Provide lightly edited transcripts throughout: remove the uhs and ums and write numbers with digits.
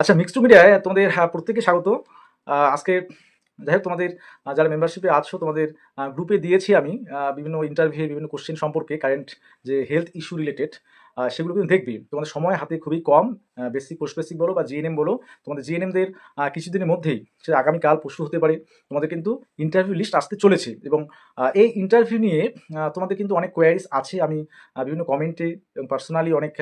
আচ্ছা, মিক্সড মিডিয়ায় তোমাদের প্রত্যেককে স্বাগত। আজকে যাই হোক তোমাদের যারা মেম্বারশিপে আছো তোমাদের গ্রুপে দিয়েছি আমি বিভিন্ন ইন্টারভিউ বিভিন্ন কোশ্চেন সম্পর্কে কারেন্ট যে হেলথ ইস্যু রিলেটেড সেগুলো কিন্তু দেখবি তোমাদের সময় হাতে খুবই কম। বেসিক পোস্ট বেসিক বলো বা জিএনএম বলো, তোমাদের জিএনএমদের কিছুদিনের মধ্যেই সেটা আগামীকাল পরশু হতে পারে তোমাদের কিন্তু ইন্টারভিউ লিস্ট আসতে চলেছে। এবং এই ইন্টারভিউ নিয়ে তোমাদের কিন্তু অনেক কোয়ারিজ আছে। আমি বিভিন্ন কমেন্টে এবং পার্সোনালি অনেক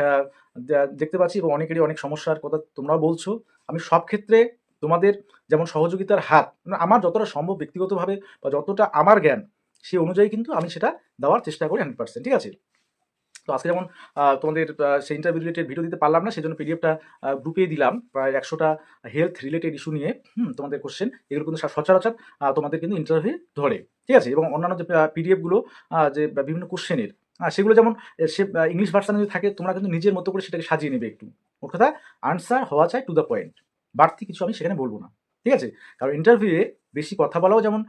দেখতে পাচ্ছি এবং অনেকেরই অনেক সমস্যার কথা তোমরাও বলছো। আমি সব ক্ষেত্রে তোমাদের যেমন সহযোগিতার হাত মানে আমার যতটা সম্ভব ব্যক্তিগতভাবে বা যতটা আমার জ্ঞান সেই অনুযায়ী কিন্তু আমি সেটা দেওয়ার চেষ্টা করি 100%। ঠিক আছে? তো আজকে যেমন তোমাদের সেই ইন্টারভিউ রিলেটেড ভিডিও দিতে পারলাম না, সেই জন্য পিডিএফটা গ্রুপে দিলাম প্রায় 100টা হেলথ রিলেটেড ইস্যু নিয়ে। তোমাদের কোশ্চেন এগুলো কিন্তু সচরাচর তোমাদের কিন্তু ইন্টারভিউ ধরে। ঠিক আছে? এবং অন্যান্য যে পিডিএফগুলো যে বিভিন্ন কোশ্চেনের সেগুলো যেমন সে ইংলিশ ভার্সানে যদি থাকে তোমরা কিন্তু নিজের মতো করে সেটাকে সাজিয়ে নেবে একটু। মোট কথা আনসার হওয়া চাই টু দ্য পয়েন্ট, বাড়তি কিছু আমি সেখানে বলবো না। ঠিক আছে? কারণ ইন্টারভিউয়ে বেশি কথা বলাও যেমন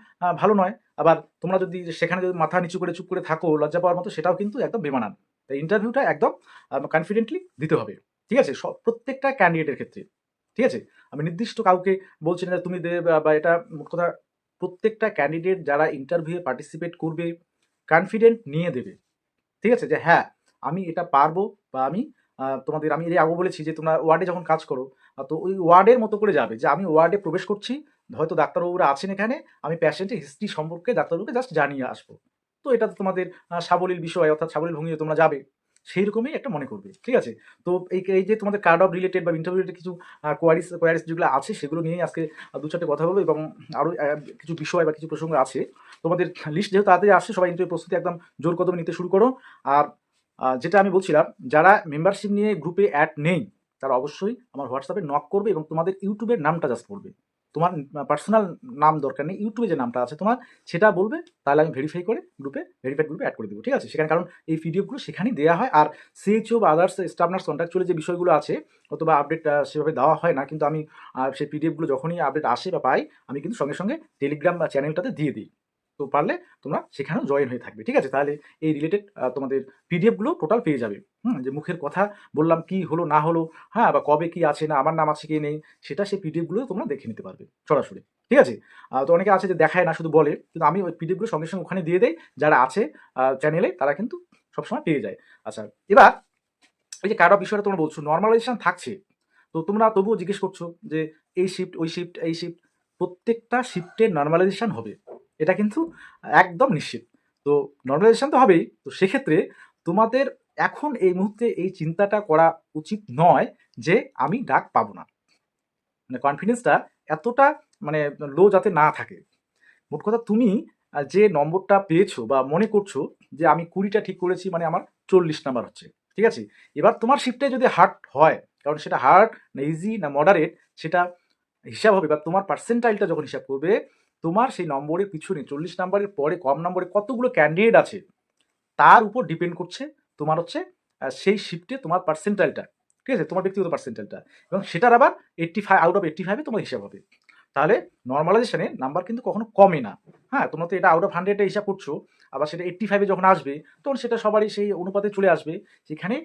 ভালো নয়, আবার তোমরা যদি সেখানে যদি মাথা নিচু করে চুপ করে থাকো লজ্জা পাওয়ার মতো, সেটাও কিন্তু একদম বেমানান। তাই ইন্টারভিউটা একদম কনফিডেন্টলি দিতে হবে। ঠিক আছে? প্রত্যেকটা ক্যান্ডিডেটের ক্ষেত্রে। ঠিক আছে? আমি নির্দিষ্ট কাউকে বলছি না যে তুমি দেবে বা এটা মোট কথা প্রত্যেকটা ক্যান্ডিডেট যারা ইন্টারভিউয়ে পার্টিসিপেট করবে কনফিডেন্ট নিয়ে দেবে। ঠিক আছে? যে হ্যাঁ, আমি এটা পারবো বা আমি তোমাদের আমি এর আগেও বলেছি যে তোমরা ওয়ার্ডে যখন কাজ করো তো ওই ওয়ার্ডের মতো করে যাবে যে আমি ওয়ার্ডে প্রবেশ করছি, হয়তো ডাক্তারবাবুরা আছেন এখানে, আমি পেশেন্টের হিস্ট্রি সম্পর্কে ডাক্তারবাবুকে জাস্ট জানিয়ে আসবো। তো এটা তো তোমাদের সাবলীল বিষয় অর্থাৎ সাবলীল ভঙ্গিতে তোমরা যাবে। সেইরকমই একটা মনে করবে। ঠিক আছে? তো এই যে তোমাদের কার্ড অফ রিলেটেড বা ইন্টারভিউ রিলেটেড কিছু কোয়ারিজ যেগুলো আছে সেগুলো নিয়েই আজকে ২-৪ কথা বলবো এবং আরও কিছু বিষয় বা কিছু প্রসঙ্গ আছে। তোমাদের লিস্ট যেহেতু তাড়াতাড়ি আসছে সবাই ইন্টারভিউ প্রস্তুতি একদম জোর কদমে নিতে শুরু করো। আর যেটা আমি বলছিলাম, যারা মেম্বারশিপ নিয়ে গ্রুপে অ্যাড নেই তারা অবশ্যই আমার হোয়াটসঅ্যাপে নক করবে এবং তোমাদের ইউটিউবের নামটা জাস্ট বলবে। তোমার পার্সোনাল নাম দরকার নেই, ইউটিউবে যে নামটা আছে তোমার সেটা বলবে, তাহলে আমি ভেরিফাই করে ভেরিফাইড গ্রুপে অ্যাড করে দেবো। ঠিক আছে? সেখানে কারণ এই পিডিএফগুলো সেখানেই দেওয়া হয়। আর সিএইচও বা আদার্স স্টাফ নার্স কন্ট্রাকচুয়ালি যে বিষয়গুলো আছে অথবা আপডেট সেভাবে দেওয়া হয় না, কিন্তু আমি সেই পিডিএফগুলো যখনই আপডেট আসে বা পাই আমি কিন্তু সঙ্গে সঙ্গে টেলিগ্রাম চ্যানেলটাতে দিয়ে দিই। তো পারলে তোমরা সেখানেও জয়েন হয়ে থাকবে। ঠিক আছে? তাহলে এই রিলেটেড তোমাদের পিডিএফগুলো টোটাল পেয়ে যাবে। যে মুখের কথা বললাম কি হলো না হলো, হ্যাঁ, বা কবে কি আছে না আমার নাম আছে কি নেই, সেটা সেই পিডিএফগুলো তোমরা দেখে নিতে পারবে সরাসরি। ঠিক আছে? তো অনেকে আছে যে দেখায় না শুধু বলে, কিন্তু আমি ওই পিডিএফগুলো সঙ্গে সঙ্গে ওখানে দিয়ে দেই। যারা আছে চ্যানেলে তারা কিন্তু সবসময় পেয়ে যায়। আচ্ছা, এবার এই যে কার্ড অফ বিষয়টা তোমরা বলছো নর্মালাইজেশন থাকছে, তো তোমরা তবুও জিজ্ঞেস করছো যে এই শিফট ওই শিফট এই শিফট, প্রত্যেকটা শিফটের নর্মালাইজেশন হবে, এটা কিন্তু একদম নিশ্চিত। তো নর্মালাইজেশন তো হবেই। তো সেক্ষেত্রে তোমাদের এখন এই মুহূর্তে এই চিন্তাটা করা উচিত নয় যে আমি ডাক পাবো না। মানে কনফিডেন্সটা এতটা মানে লো যাতে না থাকে। মোট কথা তুমি যে নম্বরটা পেয়েছো বা মনে করছো যে আমি 20টা ঠিক করেছি মানে আমার 40 নাম্বার হচ্ছে। ঠিক আছে? এবার তোমার শিফটে যদি হার্ড হয়, কারণ সেটা হার্ড না ইজি না মডারেট সেটা হিসাব হবে বা তোমার পার্সেন্টাইলটা যখন হিসাব করবে, তোমার সেই নম্বরের পিছনে 40 নাম্বারের পরে কম নম্বরে কতগুলো ক্যান্ডিডেট আছে তার উপর ডিপেন্ড করছে তোমার হচ্ছে সেই শিফটে তোমার পার্সেন্টাইলটা। ঠিক আছে? তোমার ব্যক্তিগত পার্সেন্টাইলটা এবং সেটার আবার 85 আউট অফ 85 এ তোমার হিসাব হবে। তাহলে নর্মালাইজেশনে নাম্বার কিন্তু কখনো কমে না। হ্যাঁ, তোমরা তো এটা আউট অফ 100 এ হিসাব করছো, আবার সেটা 85 এ যখন আসবে তখন সেটা সবারই সেই অনুপাতে চলে আসবে। সেখানে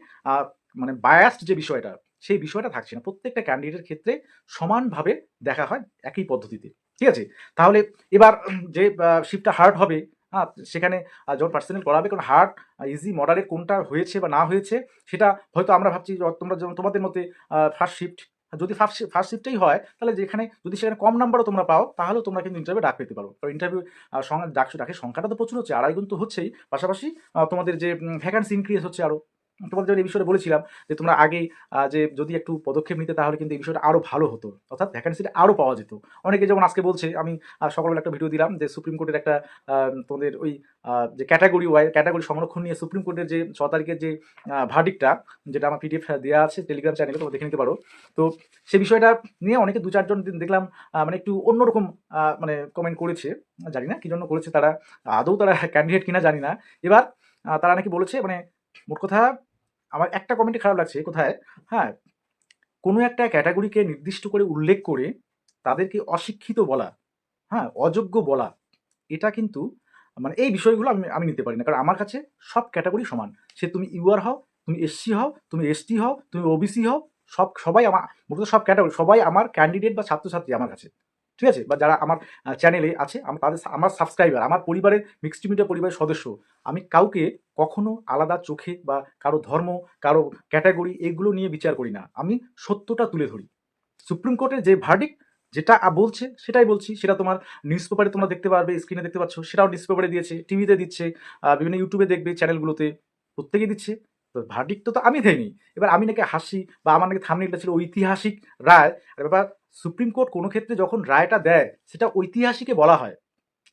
মানে বায়াসড যে বিষয়টা সেই বিষয়টা থাকছে না। প্রত্যেকটা ক্যান্ডিডেটের ক্ষেত্রে সমানভাবে দেখা হয় একই পদ্ধতিতে। ঠিক আছে? তাহলে এবার যে শিফটটা হার্ড হবে, সেখানে যখন পার্সোনাল করাবে, কারণ হার্ড ইজি মডারেট কোনটা হয়েছে বা না হয়েছে সেটা হয়তো আমরা ভাবছি তোমরা যেমন তোমাদের মতে ফার্স্ট শিফট, যদি ফার্স্ট শিফটেই হয় তাহলে যেখানে যদি সেখানে কম নাম্বারও তোমরা পাও তাহলেও তোমরা কিন্তু ইন্টারভিউ ডাক পেতে পারো। কারণ ইন্টারভিউ ডাকের সংখ্যাটা তো প্রচুর হচ্ছে, আড়াই গুণ তো হচ্ছেই। পাশাপাশি তোমাদের যে ভ্যাকান্সি ইনক্রিজ হচ্ছে আরও। তোমাদের যেমন এই বিষয়টা বলেছিলাম যে তোমরা আগেই যে যদি একটু পদক্ষেপ নিতে তাহলে কিন্তু এই বিষয়টা আরও ভালো হতো, অর্থাৎ ভ্যাকান্সিটা আরও পাওয়া যেত। অনেকে যেমন আজকে বলছে, আমি সকালবেলা একটা ভিডিও দিলাম যে সুপ্রিম কোর্টের একটা তোমাদের ওই যে ক্যাটাগরি সংরক্ষণ নিয়ে সুপ্রিম কোর্টের যে 6 তারিখের যে ভার্ডিক্টটা, যেটা আমার পিডিএফ দেওয়া আছে টেলিগ্রাম চ্যানেলে, তোমরা দেখে নিতে পারো। তো সে বিষয়টা নিয়ে অনেকে 2-4 জন দেখলাম মানে একটু অন্যরকম মানে কমেন্ট করেছে। জানি না কি জন্য করেছে তারা, আদৌ তারা ক্যান্ডিডেট কিনা জানি না। এবার তারা নাকি বলেছে মানে মোট কথা আমার একটা কমেন্টে খারাপ লাগছে কোথায়, হ্যাঁ, কোনো একটা ক্যাটাগরিকে নির্দিষ্ট করে উল্লেখ করে তাদেরকে অশিক্ষিত বলা, হ্যাঁ, অযোগ্য বলা, এটা কিন্তু মানে এই বিষয়গুলো আমি আমি নিতে পারি না। কারণ আমার কাছে সব ক্যাটাগরি সমান। সে তুমি ইউআর হও, তুমি এসসি হও, তুমি এসটি হও, তুমি ওবিসি হও, সবাই আমার মূলত সব ক্যাটাগরি সবাই আমার ক্যান্ডিডেট বা ছাত্রছাত্রী আমার কাছে, ঠিক আছে, বা যারা আমার চ্যানেলে আছে আমার সাবস্ক্রাইবার, আমার পরিবারের মিক্সড মিডিয়া পরিবারের সদস্য, আমি কাউকে কখনো আলাদা চোখে বা কারো ধর্ম, কারো ক্যাটাগরি এগুলো নিয়ে বিচার করি না। আমি সত্যটা তুলে ধরি। সুপ্রিম কোর্টের যে ভার্ডিক্ট যেটা বলছে সেটাই বলছি। সেটা তোমার নিউজ পেপারে তোমরা দেখতে পারবে, স্ক্রিনে দেখতে পাচ্ছ, সেটাও নিউজ পেপারে দিয়েছে, টিভিতে দিচ্ছে, বিভিন্ন ইউটিউবে দেখবে, চ্যানেলগুলোতে প্রত্যেকেই দিচ্ছে। তো ভার্ডিক্ট তো আমি দেয়নি। এবার আমি নাকি হাসি বা আমার নাকি থাম্বনেইলটা ছিল ঐতিহাসিক রায়। আর ব্যাপার, সুপ্রিম কোর্ট কোনো ক্ষেত্রে যখন রায়টা দেয় সেটা ঐতিহাসিকে বলা হয়,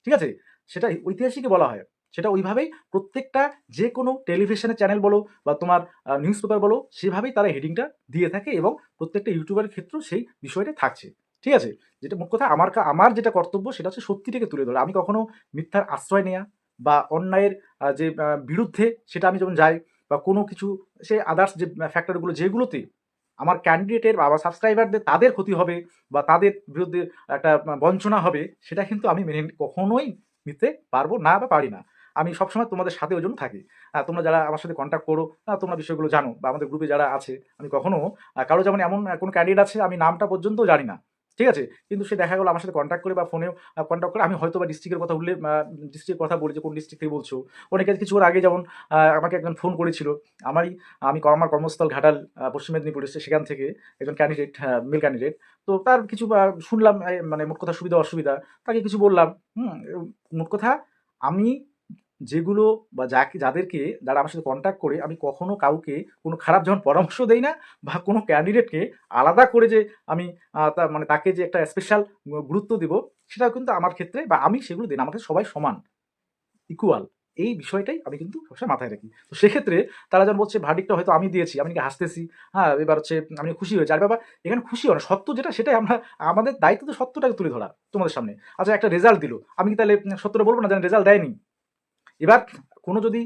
ঠিক আছে, সেটা ঐতিহাসিকই বলা হয়। সেটা ওইভাবেই প্রত্যেকটা যে কোনো টেলিভিশনের চ্যানেল বলো বা তোমার নিউজ পেপার বলো, সেভাবেই তারা হেডিংটা দিয়ে থাকে এবং প্রত্যেকটা ইউটিউবের ক্ষেত্রেও সেই বিষয়টা থাকছে, ঠিক আছে। যেটা মোট কথা আমার যেটা কর্তব্য সেটা হচ্ছে সত্যিটাকে তুলে ধরা। আমি কখনো মিথ্যার আশ্রয় নেয়া বা অন্যায়ের যে বিরুদ্ধে সেটা আমি যখন যাই বা কোনো কিছু সে আদার্স যে ফ্যাক্টরগুলো যেগুলোতে আমার ক্যান্ডিডেটের বা আমার সাবস্ক্রাইবারদের তাদের ক্ষতি হবে বা তাদের বিরুদ্ধে একটা বঞ্চনা হবে, সেটা কিন্তু আমি মেনে কখনোই নিতে পারবো না বা পারি না। আমি সবসময় তোমাদের সাথে ওই জন্য থাকি। তোমরা যারা আমার সাথে কন্ট্যাক্ট করো, তোমরা বিষয়গুলো জানো বা আমাদের গ্রুপে যারা আছে, আমি কখনো কারো যেমন এমন কোনো ক্যান্ডিডেট আছে আমি নামটা পর্যন্ত জানি না, ঠিক আছে, কিন্তু সে দেখা গেলো আমার সাথে কন্ট্যাক্ট করে বা ফোনেও কন্ট্যাক্ট করে, আমি হয়তো বা ডিস্ট্রিক্টের কথা উল্লেখ ডিস্ট্রিক্টের কথা বলি যে কোন ডিস্ট্রিক্ট থেকে বলছো। অনেকে কিছুক্ষণ আগে যেমন আমাকে একজন ফোন করেছিল, আমার কর্মস্থল ঘাটাল, পশ্চিম মেদিনীপুর এসে, সেখান থেকে একজন ক্যান্ডিডেট, মেল ক্যান্ডিডেট। তো তার কিছু শুনলাম, মানে মোট কথা সুবিধা অসুবিধা, তাকে কিছু বললাম। মোট কথা আমি যেগুলো বা যাদেরকে যারা আমার সাথে কন্ট্যাক্ট করে, আমি কখনো কাউকে কোনো খারাপ যেমন পরামর্শ দেই না বা কোনো ক্যান্ডিডেটকে আলাদা করে যে আমি মানে তাকে যে একটা স্পেশাল গুরুত্ব দিব, সেটাও কিন্তু আমার ক্ষেত্রে বা আমি সেগুলো দিই না। আমাদের সবাই সমান, ইকুয়াল, এই বিষয়টাই আমি কিন্তু সবসময় মাথায় রাখি। তো সেক্ষেত্রে তারা যখন বলছে ভার্ডিক্টটা হয়তো আমি দিয়েছি, আমি নাকি হাসতেছি, হ্যাঁ, এবার হচ্ছে আমি খুশি হয়েছি। আর বাবা, এখানে খুশি হয় না, সত্য যেটা সেটাই আমরা, আমাদের দায়িত্ব তো সত্যটাকে তুলে ধরা তোমাদের সামনে। আচ্ছা, একটা রেজাল্ট দিল, আমি কি তাহলে সত্যটা বলবো না যেন রেজাল্ট দেয়নি? এবার কোনো যদি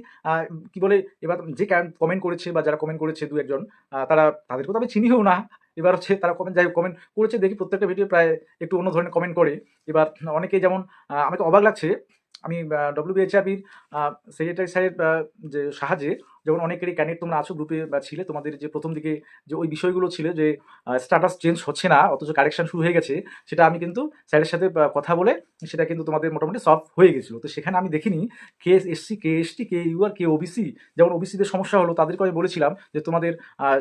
কি বলে, এবার যে কমেন্ট করেছে বা যারা কমেন্ট করেছে দু একজন, তাদেরকেও তো আমি চিনিও না। এবার হচ্ছে তারা যাই হোক কমেন্ট করেছে, দেখি প্রত্যেকটা ভিডিও প্রায় একটু অন্য ধরনের কমেন্ট করে। এবার অনেকেই যেমন আমাকে অবাক লাগছে, আমি ডব্লিউবিএইচআরবির সেক্রেটারি স্যারের যে সাহায্যে, যেমন অনেকেরই ক্যান্ডিডেট তোমরা আছো গ্রুপে বা ছিলে, তোমাদের যে প্রথম দিকে যে ওই বিষয়গুলো ছিল যে স্ট্যাটাস চেঞ্জ হচ্ছে না অথচ কারেকশন শুরু হয়ে গেছে, সেটা আমি কিন্তু স্যারের সাথে কথা বলে সেটা কিন্তু তোমাদের মোটামুটি সলভ হয়ে গেছিলো। তো সেখানে আমি দেখিনি কে এসসি, কে এসটি, কে ইউআর, কে ওবিসি। যেমন ওবিসিদের সমস্যা হলো, তাদেরকে আমি বলেছিলাম যে তোমাদের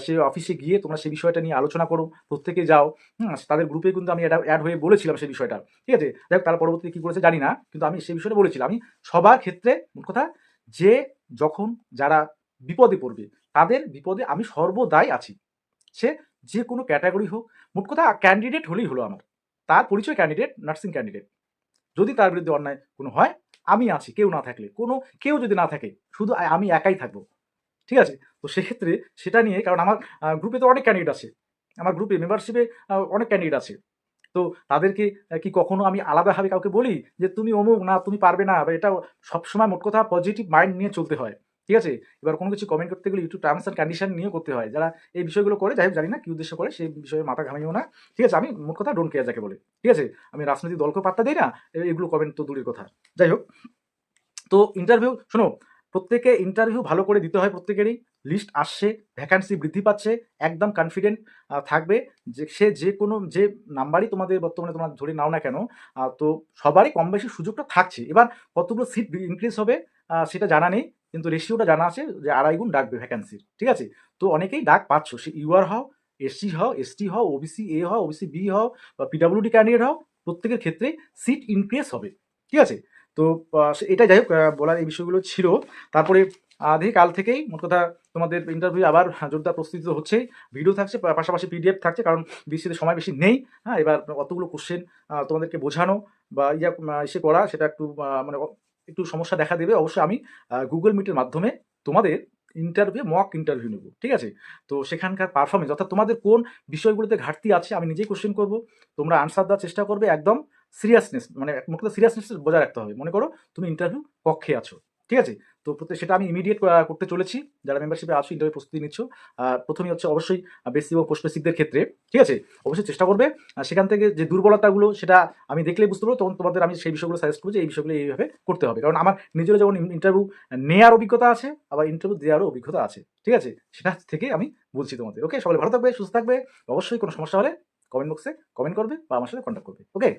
সে অফিসে গিয়ে তোমরা সেই বিষয়টা নিয়ে আলোচনা করো, প্রত্যেকে যাও। তাদের গ্রুপে কিন্তু আমি এটা অ্যাড হয়ে বলেছিলাম সেই বিষয়টা, ঠিক আছে। যাই হোক, তারা পরবর্তীতে কী করেছে জানি না, কিন্তু আমি সেই বিষয়টা বলেছিলাম। আমি সবার ক্ষেত্রে মোট কথা, যে যখন যারা বিপদে পড়বে, তাদের বিপদে আমি সর্বদাই আছি। সে যে কোনো ক্যাটাগরি হোক, মোট কথা ক্যান্ডিডেট হলেই হলো আমার, তার পরিচয় ক্যান্ডিডেট, নার্সিং ক্যান্ডিডেট। যদি তার বিরুদ্ধে অন্যায় কোনো হয়, আমি আছি। কেউ না থাকলে, কেউ যদি না থাকে, শুধু আমি একাই থাকবো, ঠিক আছে। তো সেক্ষেত্রে সেটা নিয়ে, কারণ আমার গ্রুপে তো অনেক ক্যান্ডিডেট আছে, আমার গ্রুপে মেম্বারশিপে অনেক ক্যান্ডিডেট আছে। তো তাদেরকে কি কখনো আমি আলাদাভাবে কাউকে বলি যে তুমি অমুক না, তুমি পারবে না, বা এটা সবসময় মোট কথা পজিটিভ মাইন্ড নিয়ে চলতে হয়, ঠিক আছে। এবার কোনো কিছু কমেন্ট করতে গেলে একটু টার্মস অ্যান্ড কন্ডিশন নিয়ে করতে হয়। যারা এই বিষয়গুলো করে, যাই হোক জানি না কি উদ্দেশ্য করে, সেই বিষয়ে মাথা ঘামিও না, ঠিক আছে। আমি মোট কথা ডোন্ট কেয়ার যাকে বলে, ঠিক আছে। আমি রাজনৈতিক দলকেও পাত্তা দিই না, এগুলো কমেন্ট তো দূরের কথা। যাই হোক, তো ইন্টারভিউ শোনো, প্রত্যেকে ইন্টারভিউ ভালো করে দিতে হয় প্রত্যেকেরই। লিস্ট আসছে, ভ্যাকান্সি বৃদ্ধি পাচ্ছে, একদম কনফিডেন্ট থাকবে যে সে যে কোনো যে নাম্বারই তোমাদের বর্তমানে তোমরা ধরে নাও না কেন, তো সবারই কম বেশি সুযোগটা থাকছে। এবার কতগুলো সিট ইনক্রিজ হবে সেটা জানা নেই, কিন্তু রেশিওটা জানা আছে যে 2.5 গুণ ডাকবে ভ্যাকান্সির, ঠিক আছে। তো অনেকেই ডাক পাচ্ছ, সে ইউআর হও, এসসি হও, এসটি হও, ওবিসি এ হও, ওবিসি বি হও বা পিডাব্লিউডি ক্যান্ডিডেট হও, প্রত্যেকের ক্ষেত্রে সিট ইনক্রিজ হবে, ঠিক আছে। তো এটা যাই হোক, বলার এই বিষয়গুলো ছিল। তারপরে দেখি কাল থেকেই মোট কথা তোমাদের ইন্টারভিউ আবার জোরদার প্রস্তুতি তো হচ্ছেই, ভিডিও থাকছে, পাশাপাশি পিডিএফ থাকছে, কারণ বৃষ্টিতে সময় বেশি নেই। হ্যাঁ, এবার অতগুলো কোশ্চেন তোমাদেরকে বোঝানো বা এসে করা, সেটা একটু মানে একটু সমস্যা দেখা দেবে। অবশ্যই আমি গুগল মিটের মাধ্যমে তোমাদের মক ইন্টারভিউ নেব, ঠিক আছে। তো সেখানকার পারফরমেন্স, অর্থাৎ তোমাদের কোন বিষয়গুলোতে ঘাটতি আছে, আমি নিজেই কোশ্চেন করব, তোমরা আনসার দেওয়ার চেষ্টা করবে একদম সিরিয়াসনেস, মানে মোট কথা সিরিয়াসনেস বজায় রাখতে হবে। মনে করো তুমি ইন্টারভিউ কক্ষে আছো, ঠিক আছে। তো সেটা আমি ইমিডিয়েট করতে চলেছি। যারা মেম্বারশিপে আছো, ইন্টারভিউ প্রস্তুতি নিচ্ছ, প্রথমেই হচ্ছে অবশ্যই বেসিক এবং পোস্ট বেসিকদের ক্ষেত্রে, ঠিক আছে, অবশ্যই চেষ্টা করবে সেখান থেকে যে দুর্বলতাগুলো সেটা আমি দেখলেই বুঝতে পারবো, তখন তোমাদের আমি সেই বিষয়গুলো সাজেস্ট করবো যে এই বিষয়গুলো এইভাবে করতে হবে। কারণ আমার নিজেরও যেমন ইন্টারভিউ নেওয়ার অভিজ্ঞতা আছে, আবার ইন্টারভিউ দেওয়ারও অভিজ্ঞতা আছে, ঠিক আছে। সেটা থেকে আমি বলছি তোমাদের। ওকে, সকলে ভালো থাকবে, সুস্থ থাকবে। অবশ্যই কোনো সমস্যা হলে কমেন্ট বক্সে কমেন্ট করবে বা আমার সাথে কন্ট্যাক্ট করবে। ওকে।